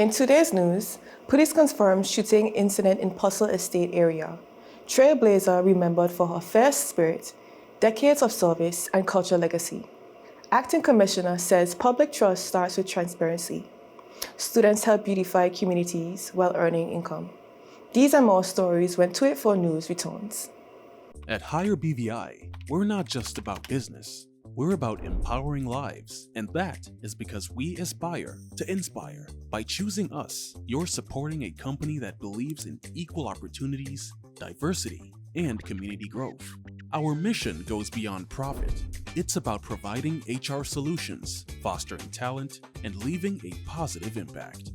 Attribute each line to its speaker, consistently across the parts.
Speaker 1: In today's news, police confirm shooting incident in PURCELL estate area. Trailblazer remembered for her fair spirit, decades of service, and cultural legacy. Acting Commissioner says public trust starts with transparency. Students help beautify communities while earning income. These and more stories when 284 News returns.
Speaker 2: At Higher BVI, we're not just about business. We're about empowering lives, and that is because we aspire to inspire. By choosing us, you're supporting a company that believes in equal opportunities, diversity, and community growth. Our mission goes beyond profit. It's about providing HR solutions, fostering talent, and leaving a positive impact.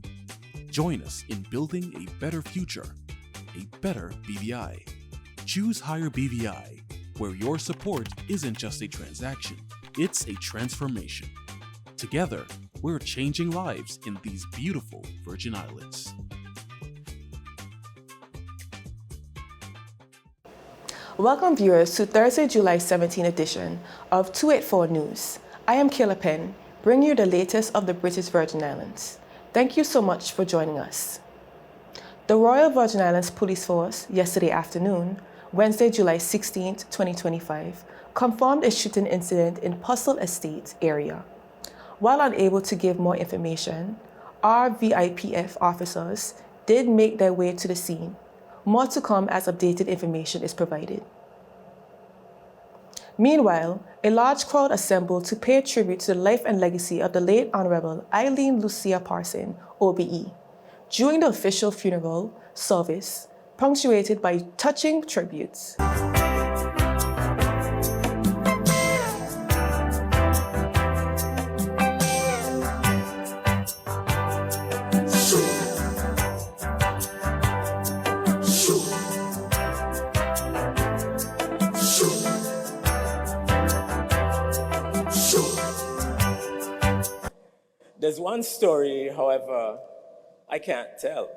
Speaker 2: Join us in building a better future, a better BVI. Choose Higher BVI, where your support isn't just a transaction, it's a transformation. Together, we're changing lives in these beautiful Virgin Islands.
Speaker 1: Welcome viewers to Thursday, July 17 edition of 284 News. I am Kayla Penn, bringing you the latest of the British Virgin Islands. Thank you so much for joining us. The Royal Virgin Islands Police Force yesterday afternoon, Wednesday, July 16, 2025, confirmed a shooting incident in PURCELL Estate area. While unable to give more information, RVIPF officers did make their way to the scene. More to come as updated information is provided. Meanwhile, a large crowd assembled to pay tribute to the life and legacy of the late Honorable Eileen Lucia Parson, OBE, during the official funeral service, punctuated by touching tributes.
Speaker 3: There's one story, however, I can't tell.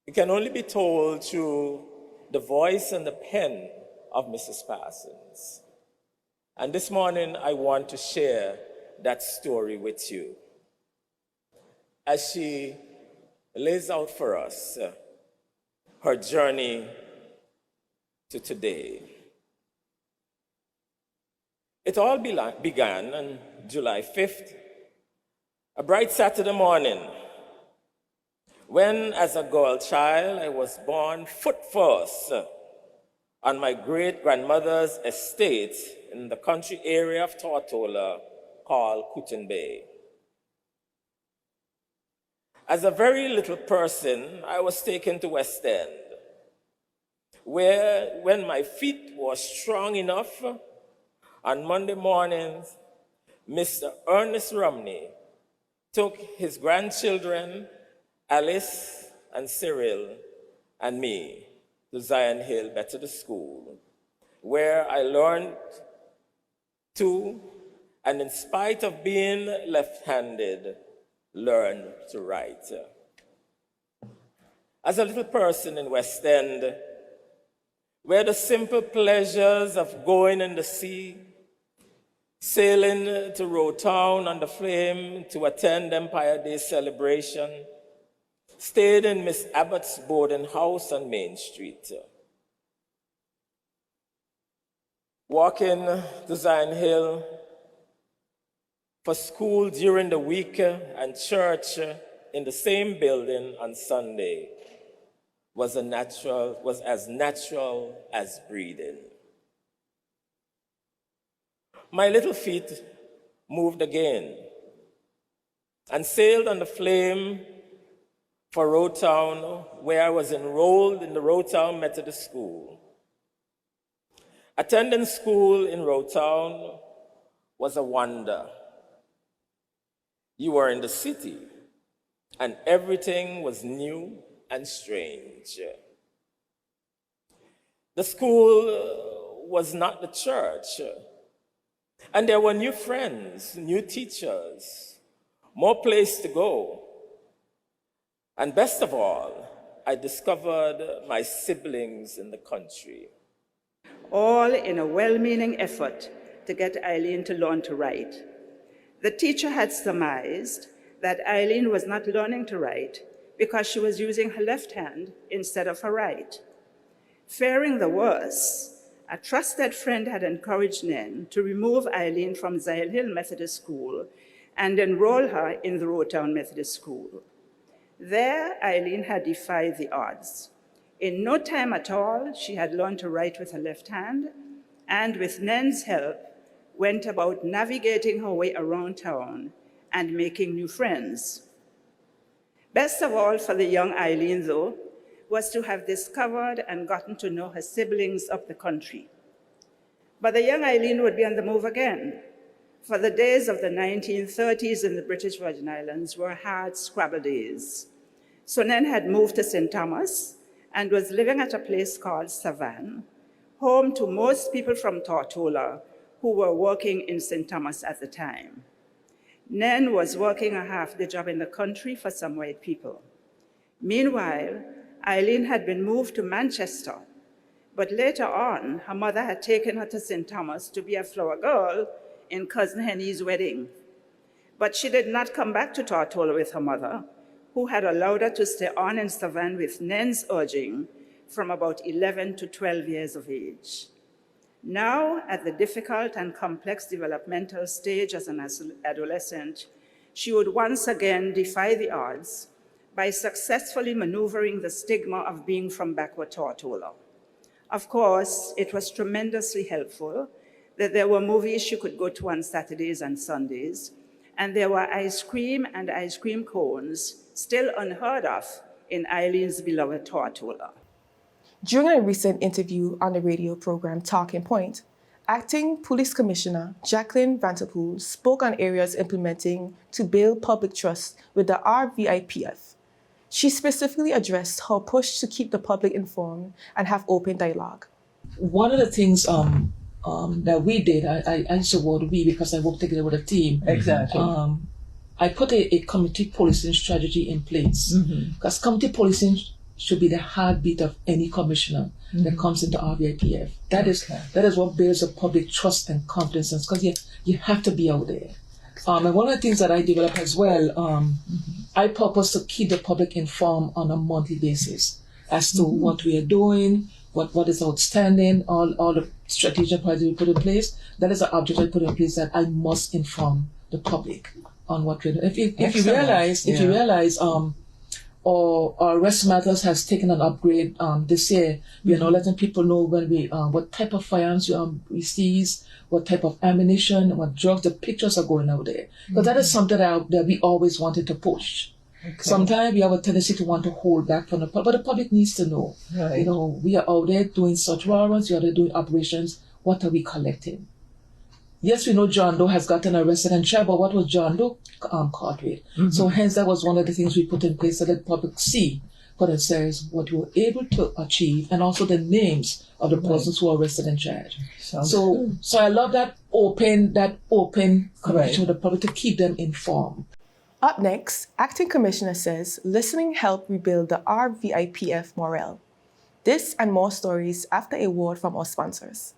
Speaker 3: It can only be told through the voice and the pen of Mrs. Parsons. And this morning, I want to share that story with you as she lays out for us her journey to today. It all began on July 5th, a bright Saturday morning, when, as a girl child, I was born foot first on my great-grandmother's estate in the country area of Tortola called Kooten Bay. As a very little person, I was taken to West End, where, when my feet were strong enough, on Monday mornings, Mr. Ernest Romney took his grandchildren, Alice and Cyril, and me to Zion Hill Methodist School, where I learned to, and in spite of being left-handed, learned to write. As a little person in West End, where the simple pleasures of going in the sea, sailing to Road Town on the Flame to attend Empire Day celebration, stayed in Miss Abbott's boarding house on Main Street. Walking to Zion Hill for school during the week and church in the same building on Sunday was as natural as breathing. My little feet moved again and sailed on the Flame for Road Town, where I was enrolled in the Road Town Methodist School. Attending school in Road Town was a wonder. You were in the city, and everything was new and strange. The school was not the church, and there were new friends, new teachers, more place to go. And best of all, I discovered my siblings in the country.
Speaker 4: All in a well-meaning effort to get Eileen to learn to write. The teacher had surmised that Eileen was not learning to write because she was using her left hand instead of her right. Fearing the worst, a trusted friend had encouraged Nen to remove Eileen from Zion Hill Methodist School and enroll her in the Rotown Methodist School. There, Eileen had defied the odds. In no time at all, she had learned to write with her left hand, and with Nen's help, went about navigating her way around town and making new friends. Best of all for the young Eileen, though, was to have discovered and gotten to know her siblings up the country. But the young Eileen would be on the move again, for the days of the 1930s in the British Virgin Islands were hard scrabble days. So Nen had moved to St. Thomas and was living at a place called Savannah, home to most people from Tortola who were working in St. Thomas at the time. Nen was working a half-day job in the country for some white people. Meanwhile, Eileen had been moved to Manchester, but later on, her mother had taken her to St. Thomas to be a flower girl in Cousin Henny's wedding. But she did not come back to Tortola with her mother, who had allowed her to stay on in Savannah with Nen's urging from about 11 to 12 years of age. Now, at the difficult and complex developmental stage as an adolescent, she would once again defy the odds by successfully maneuvering the stigma of being from backward Tortola. Of course, it was tremendously helpful that there were movies she could go to on Saturdays and Sundays, and there were ice cream and ice cream cones, still unheard of in Eileen's beloved Tortola.
Speaker 1: During a recent interview on the radio program Talking Point, Acting Police Commissioner Jacqueline Vanterpool spoke on areas implementing to build public trust with the RVIPF. She specifically addressed her push to keep the public informed and have open dialogue.
Speaker 5: One of the things that we did, I use the word we because I work together with a team.
Speaker 6: Exactly.
Speaker 5: I put a community policing strategy in place because community policing should be the heartbeat of any commissioner that comes into RVIPF. That is what builds the public trust and confidence, because you have to be out there. And one of the things that I developed as well, I purpose to keep the public informed on a monthly basis as to what we are doing, what is outstanding, all the strategic priorities we put in place. That is the object I put in place, that I must inform the public on what we're doing. If you realize, our arrest matters has taken an upgrade this year. We are now letting people know when we what type of firearms we seize, what type of ammunition, what drugs. The pictures are going out there. But that is something that we always wanted to push. Okay. Sometimes we have a tendency to want to hold back from the public, but the public needs to know. Right. We are out there doing search warrants, we are there doing operations. What are we collecting? Yes, we know John Doe has gotten arrested and tried, but what was John Doe caught with? So hence that was one of the things we put in place so that the public see what it says, what we were able to achieve, and also the names of the persons who are arrested and charged. So I love that open communication with the public to keep them informed.
Speaker 1: Up next, Acting Commissioner says listening helped rebuild the RVIPF morale. This and more stories after a word from our sponsors.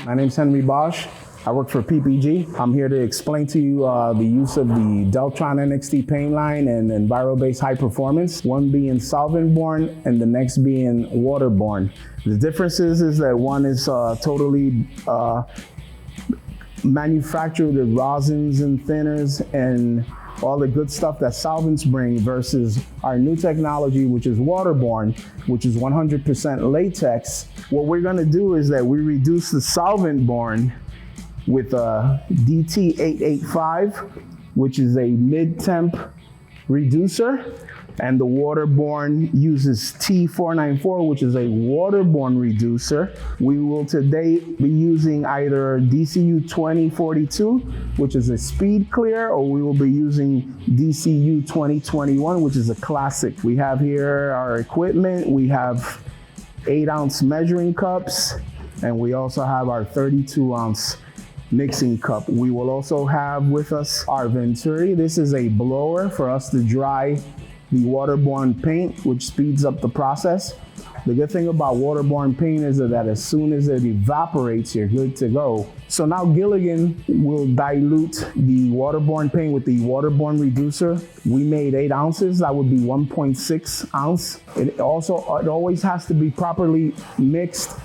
Speaker 7: My name is Henry Bosch. I work for PPG. I'm here to explain to you the use of the Deltron NXT paint line and Enviro-based high performance, one being solvent-borne and the next being water-borne. The difference is that one is totally manufactured with rosins and thinners and all the good stuff that solvents bring, versus our new technology, which is waterborne, which is 100% latex. What we're gonna do is that we reduce the solvent-borne with a DT885, which is a mid-temp reducer, and the waterborne uses T494, which is a waterborne reducer. We will today be using either DCU 2042, which is a speed clear, or we will be using DCU 2021, which is a classic. We have here our equipment. We have 8-ounce measuring cups, and we also have our 32-ounce mixing cup. We will also have with us our Venturi. This is a blower for us to dry the waterborne paint, which speeds up the process. The good thing about waterborne paint is that as soon as it evaporates, you're good to go. So now Gilligan will dilute the waterborne paint with the waterborne reducer. We made 8 ounces, that would be 1.6 ounce. It always has to be properly mixed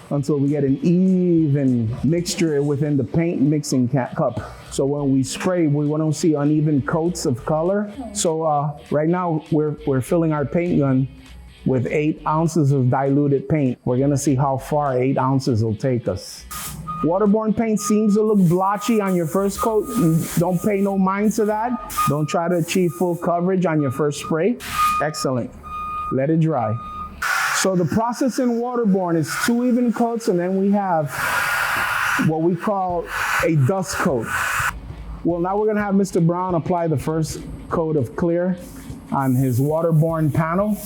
Speaker 7: until we get an even mixture within the paint mixing cup. So when we spray, we don't see uneven coats of color. So right now we're filling our paint gun with 8 ounces of diluted paint. We're gonna see how far 8 ounces will take us. Waterborne paint seems to look blotchy on your first coat. Don't pay no mind to that. Don't try to achieve full coverage on your first spray. Excellent. Let it dry. So the process in waterborne is 2 even coats, and then we have what we call a dust coat. Well, now we're gonna have Mr. Brown apply the first coat of clear on his waterborne panel.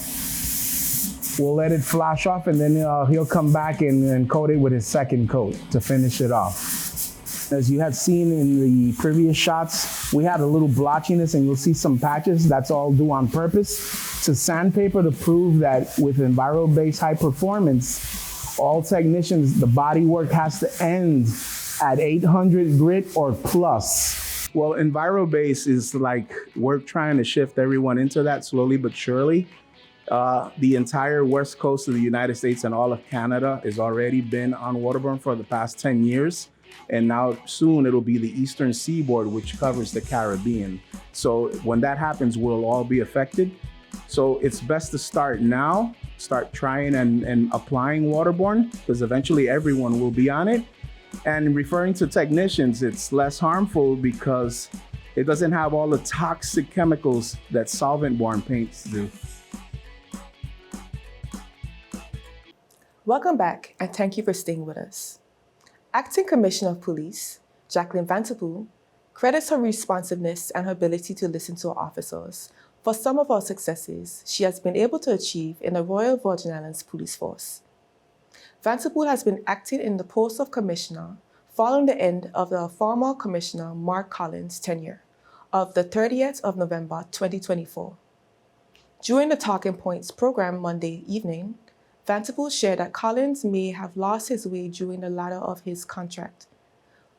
Speaker 7: We'll let it flash off, and then he'll come back and coat it with his second coat to finish it off. As you had seen in the previous shots, we had a little blotchiness, and you'll see some patches. That's all due on purpose to sandpaper to prove that with Enviro-based high performance, all technicians, the body work has to end at 800 grit or plus. Well, Enviro-based is like we're trying to shift everyone into that slowly but surely. The entire west coast of the United States and all of Canada has already been on waterborne for the past 10 years. And now soon it'll be the eastern seaboard, which covers the Caribbean. So when that happens, we'll all be affected. So it's best to start now, start trying and applying waterborne, because eventually everyone will be on it. And referring to technicians, it's less harmful because it doesn't have all the toxic chemicals that solvent-borne paints do.
Speaker 1: Welcome back, and thank you for staying with us. Acting Commissioner of Police, Jacqueline Vanterpool, credits her responsiveness and her ability to listen to her officers for some of our successes she has been able to achieve in the Royal Virgin Islands Police Force. Vanterpool has been acting in the post of Commissioner following the end of the former Commissioner Mark Collins' tenure of the 30th of November 2024. During the Talking Points program Monday evening, Vanterpool shared that Collins may have lost his way during the latter of his contract.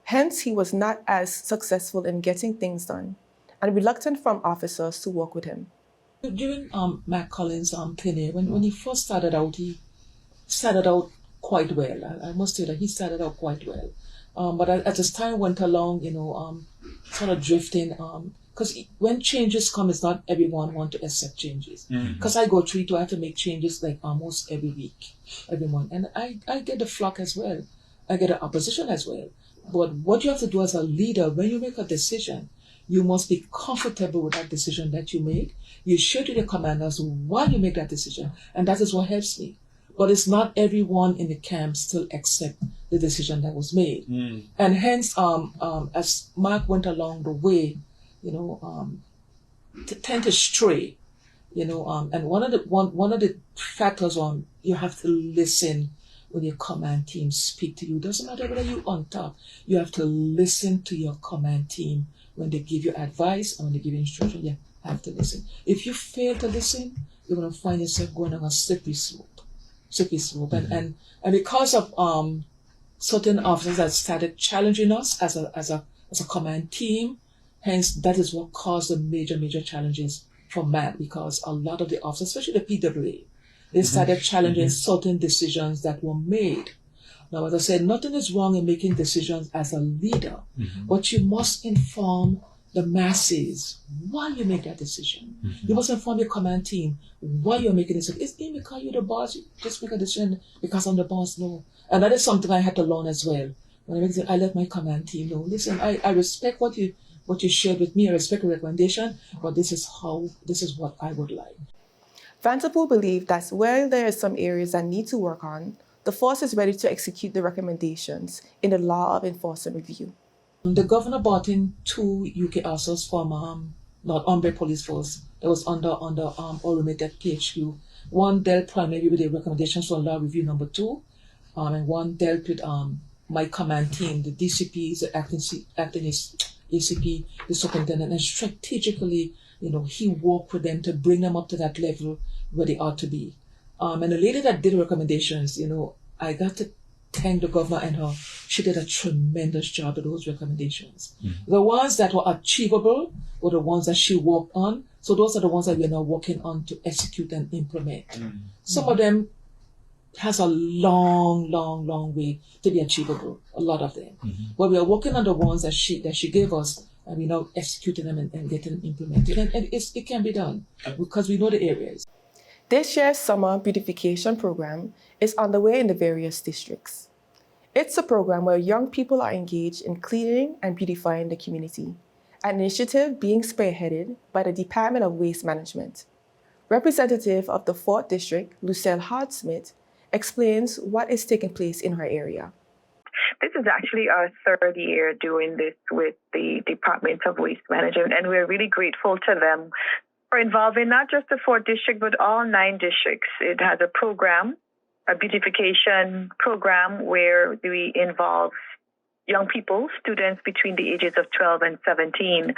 Speaker 1: Hence, he was not as successful in getting things done and reluctant from officers to work with him.
Speaker 5: During Matt Collins' tenure, when he first started out, he started out quite well. I must say that he started out quite well. But as time went along, sort of drifting, because when changes come, it's not everyone want to accept changes. Because I go through it, I have to make changes like almost every week, every month. And I get the flock as well. I get the opposition as well. But what you have to do as a leader, when you make a decision, you must be comfortable with that decision that you make. You show to the commanders why you make that decision. And that is what helps me. But it's not everyone in the camp still accept the decision that was made. And hence, as Mark went along the way, tend to stray, and one of the factors you have to listen when your command team speak to you. Doesn't matter whether you're on top, you have to listen to your command team when they give you advice and when they give you instruction. You have to listen. If you fail to listen, you're going to find yourself going on a slippery slope. And because of certain officers that started challenging us as a command team, hence that is what caused the major challenges for Matt, because a lot of the officers, especially the PWA, they started challenging certain decisions that were made. Now, as I said, nothing is wrong in making decisions as a leader, but you must inform the masses why you make that decision. You must inform your command team why you're making this decision. It's not because you're the boss, you just make a decision because I'm the boss. No. And that is something I had to learn as well. When I make decisions, I let my command team know, listen, I respect what you shared with me, I respect the recommendation, but this is what I would like.
Speaker 1: Vanterpool believed that while there are some areas that need to work on, the force is ready to execute the recommendations in the Law of Enforcement Review.
Speaker 5: The governor brought in 2 UK officers from North Umbre Police Force that was under REMEBERED PHQ. One dealt primarily with the recommendations for Law Review number 2, and one dealt with my command team, the DCPs, the acting ACP, the superintendent, and strategically, he worked with them to bring them up to that level where they ought to be. And the lady that did the recommendations, I got to thank the governor and her. She did a tremendous job with those recommendations. The ones that were achievable were the ones that she worked on. So those are the ones that we're now working on to execute and implement. Some of them has a long, long, long way to be achievable, a lot of them. But we are working on the ones that she gave us, and we're now executing them and getting them implemented. And it can be done because we know the areas.
Speaker 1: This year's summer beautification program is underway in the various districts. It's a program where young people are engaged in cleaning and beautifying the community, an initiative being spearheaded by the Department of Waste Management. Representative of the 4th District, Lucille Hardsmith, explains what is taking place in her area.
Speaker 6: This is actually our 3rd year doing this with the Department of Waste Management, and we're really grateful to them for involving not just the 4th District, but all 9 districts. It has a program, a beautification program, where we involve young people, students between the ages of 12 and 17,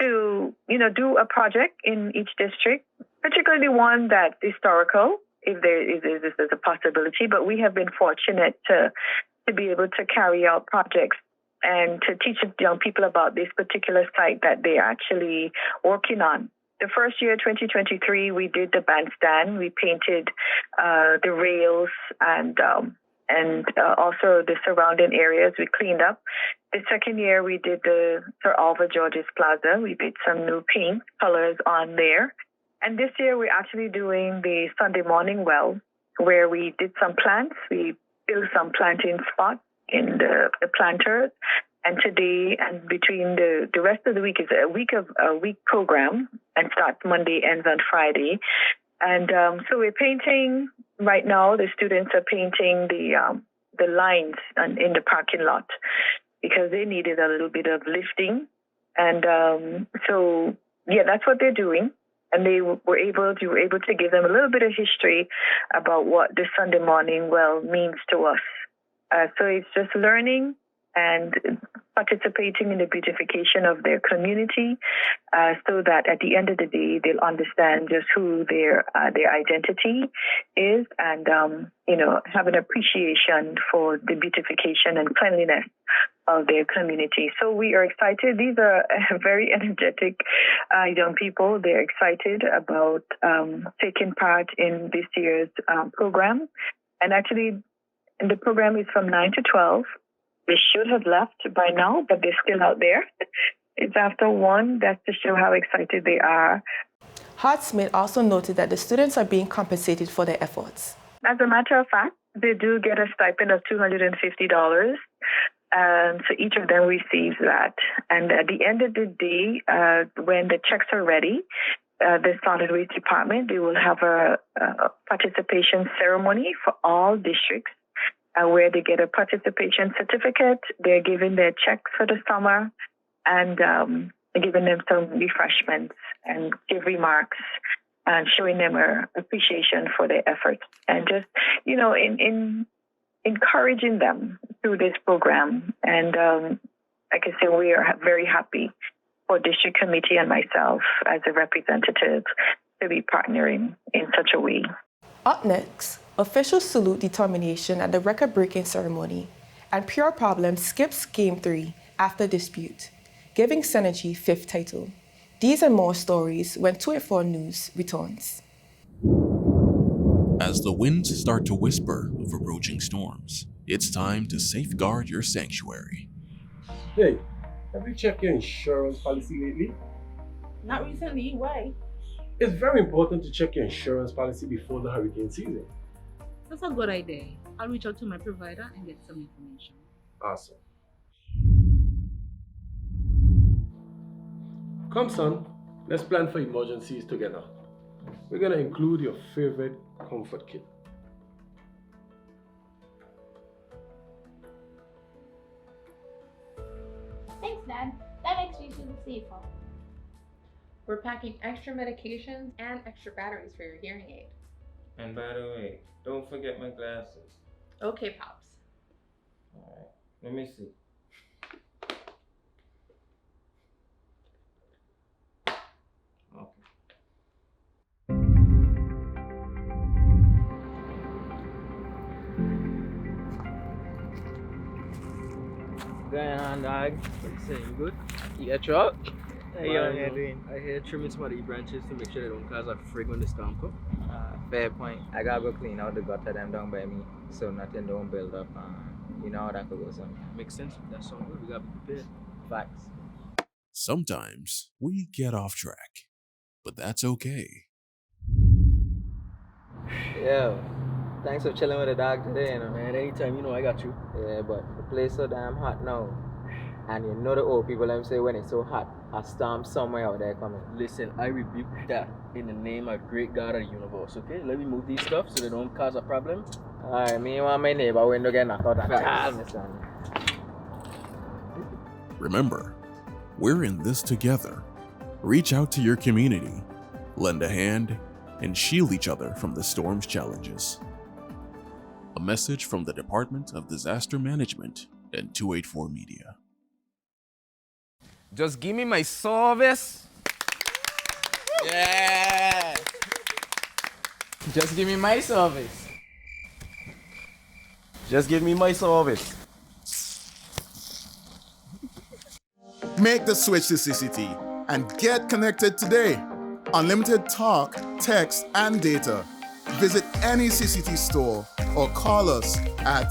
Speaker 6: to do a project in each district, particularly one that's historical, if this is a possibility. But we have been fortunate to be able to carry out projects and to teach young people about this particular site that they're actually working on. The first year, 2023, we did the bandstand. We painted the rails and also the surrounding areas. We cleaned up. The second year, we did the Sir Alva George's Plaza. We did some new paint colors on there. And this year, we're actually doing the Sunday morning well, where we did some plants. We built some planting spots in the planters. And today and between the rest of the week is a week program, and starts Monday, ends on Friday. And so we're painting right now. The students are painting the lines in the parking lot because they needed a little bit of lifting. And so that's what they're doing. And they were able to give them a little bit of history about what the Sunday morning well means to us. So it's just learning and participating in the beautification of their community, so that at the end of the day, they'll understand just who their identity is, and have an appreciation for the beautification and cleanliness of their community. So we are excited. These are very energetic young people. They're excited about taking part in this year's program. And actually, the program is from 9 to 12. They should have left by now, but they're still out there. It's after 1. That's to show how excited they are.
Speaker 1: Hardsmith also noted that the students are being compensated for their efforts.
Speaker 6: As a matter of fact, they do get a stipend of $250. So each of them receives that. And at the end of the day, when the checks are ready, the Solid Waste Department, they will have a participation ceremony for all districts, where they get a participation certificate. They're given their checks for the summer, and giving them some refreshments and give remarks and showing them an appreciation for their efforts, and just, in encouraging them through this program. And like I say, we are very happy for District Committee and myself as a representative to be partnering in such a way.
Speaker 1: Up next, officials salute determination at the record-breaking ceremony, and Pure Problem skips Game 3 after dispute, giving Synergy 5th title. These and more stories when 284 News returns.
Speaker 2: As the winds start to whisper of approaching storms, it's time to safeguard your sanctuary.
Speaker 8: Hey, have you checked your insurance policy lately?
Speaker 9: Not recently. Why?
Speaker 8: It's very important to check your insurance policy before the hurricane season.
Speaker 9: That's a good idea. I'll reach out to my provider and get some information.
Speaker 8: Awesome. Come, son, let's plan for emergencies together. We're gonna include your favorite comfort kit.
Speaker 10: Thanks, Dad. That makes me feel safer.
Speaker 11: We're packing extra medications and extra batteries for your hearing aid.
Speaker 3: And by the way, don't forget my glasses.
Speaker 11: Okay, Pops.
Speaker 3: All right, let me see. Okay.
Speaker 12: going on, dog? What you saying? You good? You got truck? How you doing? I hear trimming some of the branches to make sure they don't cause a frig when the storm come.
Speaker 13: Fair point. I gotta go clean out the gutter them down by me, so nothing don't build up. You know how that could go, son.
Speaker 12: Makes sense. That sounds good. We gotta be prepared.
Speaker 13: Facts.
Speaker 2: Sometimes we get off track, but that's okay.
Speaker 13: Yeah. Thanks for chilling with the dog today, you know.
Speaker 12: Man, anytime, you know I got you.
Speaker 13: Yeah, but the place so damn hot now. And you know the old people them say when it's so hot, a storm somewhere out there coming.
Speaker 12: Listen, I rebuke that in the name of great God of the universe, okay? Let me move these stuff so they don't cause a problem.
Speaker 13: Alright, me and my neighbor window get knocked out at all.
Speaker 2: Remember, we're in this together. Reach out to your community, lend a hand, and shield each other from the storm's challenges. A message from the Department of Disaster Management and 284 Media.
Speaker 14: Just give me my service.
Speaker 12: Yeah.
Speaker 14: Just give me my service.
Speaker 15: Just give me my service.
Speaker 16: Make the switch to CCT and get connected today. Unlimited talk, text, and data. Visit any CCT store or call us at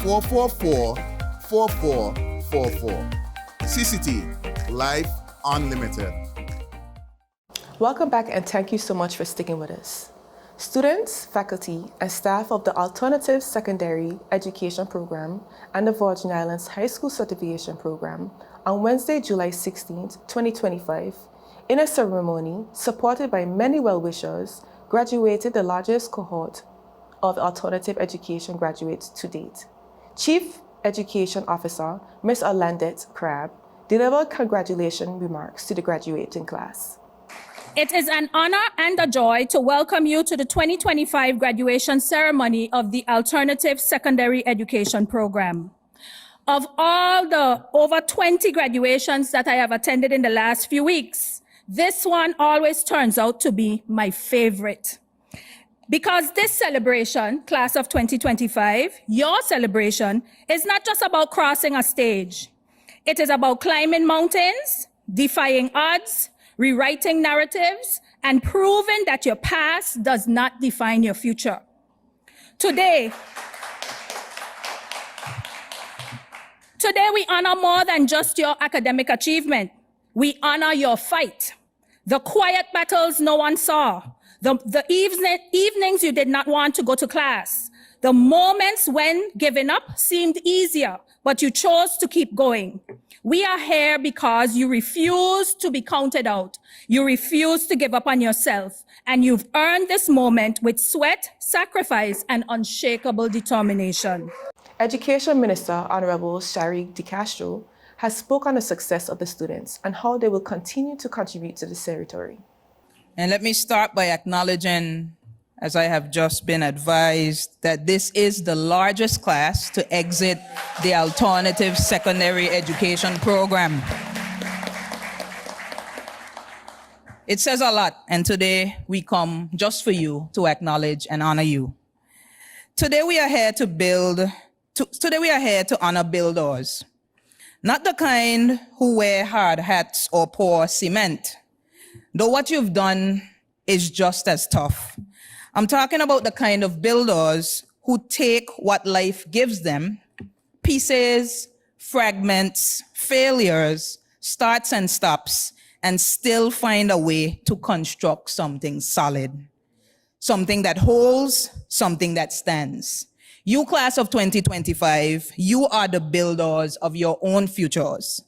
Speaker 16: 444-4444. CCT, Life Unlimited.
Speaker 1: Welcome back and thank you so much for sticking with us. Students, faculty, and staff of the Alternative Secondary Education Program and the Virgin Islands High School Certification Program on Wednesday, July 16, 2025, in a ceremony supported by many well-wishers, graduated the largest cohort of alternative education graduates to date. Chief Education Officer, Ms. Orlandette Crabb, delivered congratulation remarks to the graduating class.
Speaker 17: It is an honor and a joy to welcome you to the 2025 graduation ceremony of the Alternative Secondary Education Program. Of all the over 20 graduations that I have attended in the last few weeks, this one always turns out to be my favorite. Because this celebration, class of 2025, your celebration, is not just about crossing a stage. It is about climbing mountains, defying odds, rewriting narratives, and proving that your past does not define your future. Today we honor more than just your academic achievement. We honor your fight. The quiet battles no one saw, the evenings you did not want to go to class, the moments when giving up seemed easier, but you chose to keep going. We are here because you refuse to be counted out. You refuse to give up on yourself, and you've earned this moment with sweat, sacrifice, and unshakable determination.
Speaker 1: Education Minister Honorable Shari DeCastro has spoken on the success of the students and how they will continue to contribute to this territory.
Speaker 18: And let me start by acknowledging, as I have just been advised, that this is the largest class to exit the Alternative Secondary Education Program. It says a lot, and today we come just for you to acknowledge and honor you. Today we are here to honor builders. Not the kind who wear hard hats or pour cement, though what you've done is just as tough. I'm talking about the kind of builders who take what life gives them, pieces, fragments, failures, starts and stops, and still find a way to construct something solid, something that holds, something that stands. You, class of 2025, you are the builders of your own futures.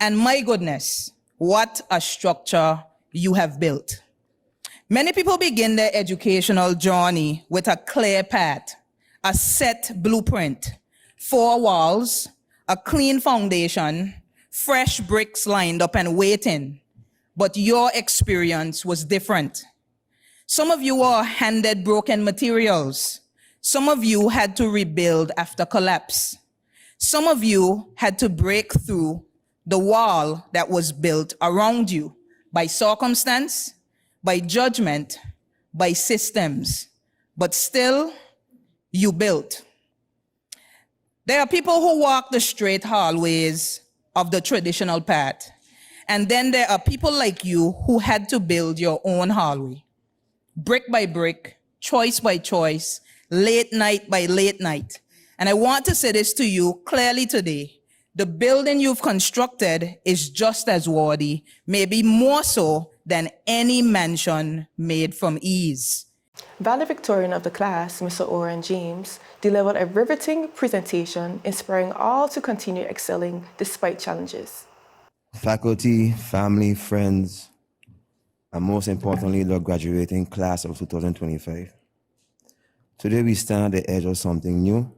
Speaker 18: And my goodness, what a structure you have built. Many people begin their educational journey with a clear path, a set blueprint, 4 walls, a clean foundation, fresh bricks lined up and waiting. But your experience was different. Some of you were handed broken materials. Some of you had to rebuild after collapse. Some of you had to break through the wall that was built around you by circumstance, by judgment, by systems, but still you built. There are people who walk the straight hallways of the traditional path. And then there are people like you who had to build your own hallway. Brick by brick, choice by choice, late night by late night. And I want to say this to you clearly today. The building you've constructed is just as worthy, maybe more so than any mansion made from ease.
Speaker 1: Valedictorian of the class, Mr. Oren James, delivered a riveting presentation inspiring all to continue excelling despite challenges.
Speaker 19: Faculty, family, friends, and most importantly, the graduating class of 2025. Today we stand at the edge of something new.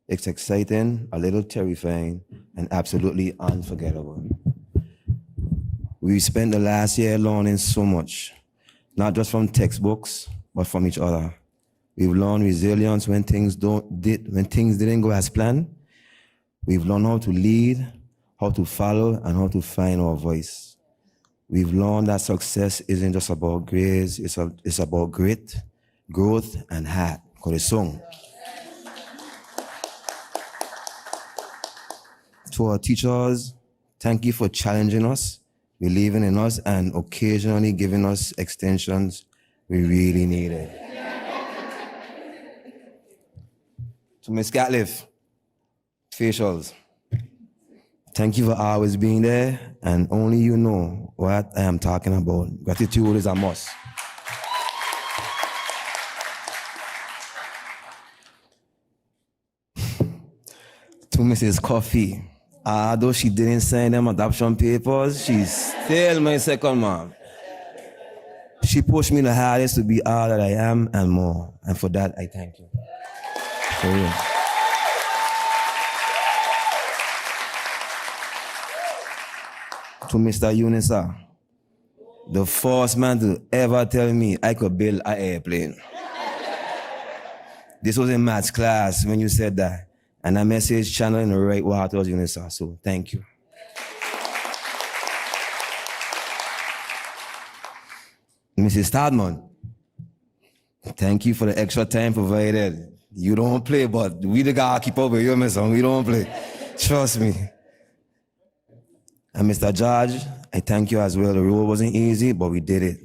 Speaker 19: It's exciting, a little terrifying, and absolutely unforgettable. We spent the last year learning so much, not just from textbooks, but from each other. We've learned resilience when things didn't go as planned. We've learned how to lead, how to follow, and how to find our voice. We've learned that success isn't just about grades, it's about grit, growth, and heart. Corazón. To our teachers, thank you for challenging us, believing in us, and occasionally giving us extensions we really needed. To Ms. Gatliff, facials, thank you for always being there, and only you know what I am talking about. Gratitude is a must. To Mrs. Coffee, although she didn't sign them adoption papers, she's still my second mom. She pushed me the hardest to be all that I am and more, and for that, I thank you. For real. To Mr. Unisa, the first man to ever tell me I could build an airplane. This was in maths class when you said that, and that message channeled in the right waters, Unisa, so thank you. Mrs. Stadman, thank you for the extra time provided. You don't play, but we the guy keep up with you, Miss. We don't play. Trust me. And Mr. George, I thank you as well. The road wasn't easy, but we did it.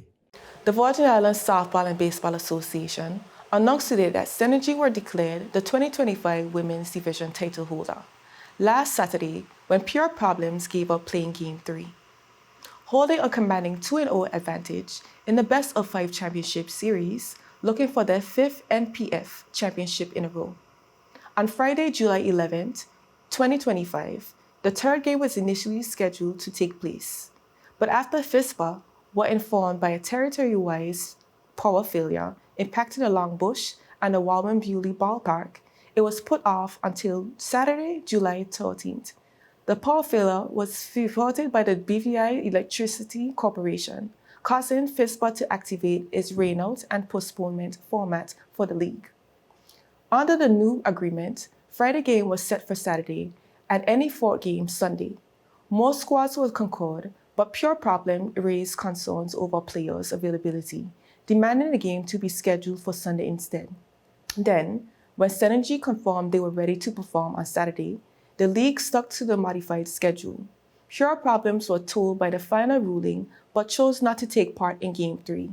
Speaker 1: The Virgin Islands Softball and Baseball Association announced today that Synergy were declared the 2025 Women's Division title holder last Saturday when Pure Problems gave up playing Game 3. Holding a commanding 2-0 advantage in the Best of 5 Championship Series, looking for their 5th NPF championship in a row. On Friday, July 11th, 2025, the third game was initially scheduled to take place, but after FISPA were informed by a territory-wide power failure impacting the Longbush and the Walman Bewley ballpark, it was put off until Saturday, July 13th. The power failure was reported by the BVI Electricity Corporation, causing FISPA to activate its rainout and postponement format for the league. Under the new agreement, Friday game was set for Saturday and any fourth game Sunday. Most squads would concord, but Pure Problem raised concerns over players' availability, demanding the game to be scheduled for Sunday instead. Then, when Synergy confirmed they were ready to perform on Saturday, the league stuck to the modified schedule. Pure Problems were told by the final ruling, but chose not to take part in Game 3.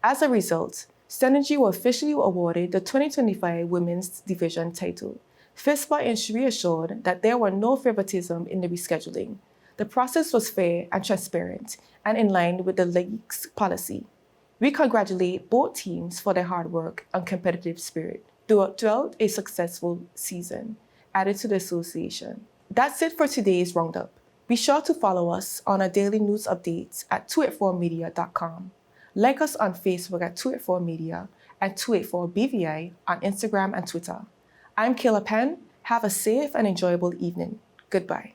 Speaker 1: As a result, Synergy were officially awarded the 2025 Women's Division title. FISPA is reassured that there were no favoritism in the rescheduling. The process was fair and transparent and in line with the league's policy. We congratulate both teams for their hard work and competitive spirit throughout a successful season added to the association. That's it for today's roundup. Be sure to follow us on our daily news updates at 284media.com. Like us on Facebook at 284media and 284BVI on Instagram and Twitter. I'm Kayla Penn. Have a safe and enjoyable evening. Goodbye.